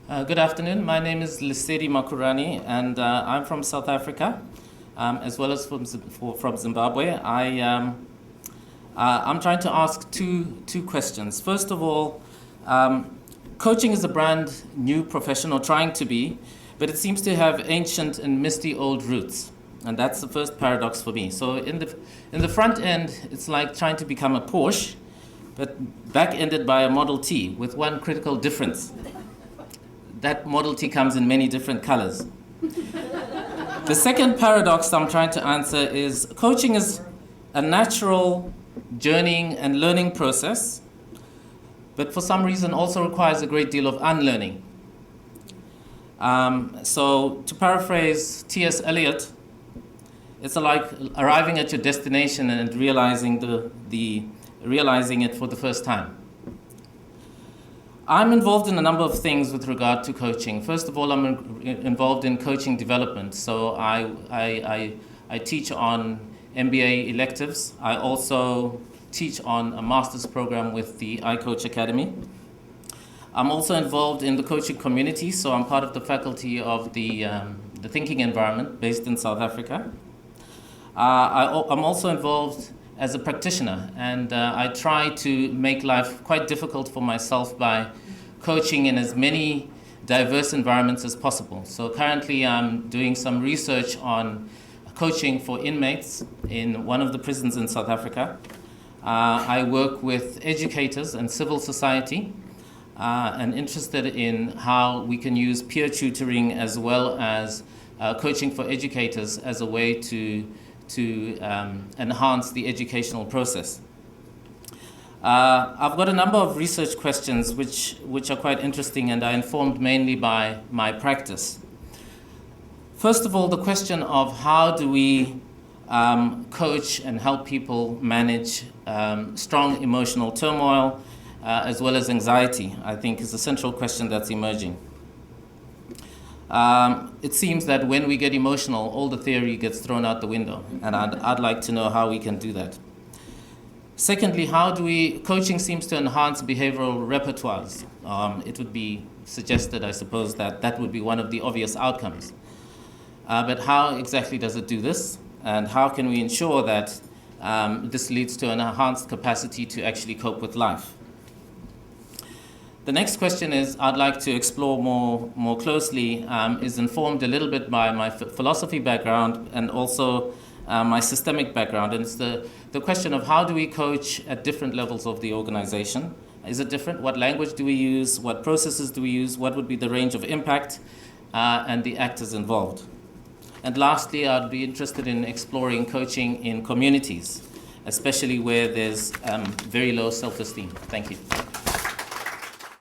Good afternoon. My name is Lesedi Makhurane, and I'm from South Africa, as well as from Zimbabwe. I'm trying to ask two questions. First of all, coaching is a brand new profession, or trying to be, but it seems to have ancient and misty old roots, and that's the first paradox for me. So in the front end, it's like trying to become a Porsche, but back-ended by a Model T, with one critical difference. That Model T comes in many different colors. The second paradox I'm trying to answer is coaching is a natural journeying and learning process, but for some reason also requires a great deal of unlearning. So to paraphrase T.S. Eliot, it's like arriving at your destination and realizing realizing it for the first time. I'm involved in a number of things with regard to coaching. First of all, I'm involved in coaching development. So I teach on MBA electives. I also teach on a master's program with the iCoach Academy. I'm also involved in the coaching community, so I'm part of the faculty of the thinking environment based in South Africa. I'm also involved as a practitioner, and I try to make life quite difficult for myself by coaching in as many diverse environments as possible. So currently I'm doing some research on coaching for inmates in one of the prisons in South Africa. I work with educators and civil society, and interested in how we can use peer tutoring as well as coaching for educators as a way to enhance the educational process. I've got a number of research questions which are quite interesting and are informed mainly by my practice. First of all, the question of how do we coach and help people manage strong emotional turmoil as well as anxiety, I think is a central question that's emerging. It seems that when we get emotional, all the theory gets thrown out the window, and I'd like to know how we can do that. Secondly, coaching seems to enhance behavioral repertoires. It would be suggested, I suppose, that would be one of the obvious outcomes. But how exactly does it do this? And how can we ensure that this leads to an enhanced capacity to actually cope with life? The next question I'd like to explore more closely, is informed a little bit by my philosophy background and also my systemic background. And it's the question of how do we coach at different levels of the organization? Is it different? What language do we use? What processes do we use? What would be the range of impact and the actors involved? And lastly, I'd be interested in exploring coaching in communities, especially where there's very low self-esteem. Thank you.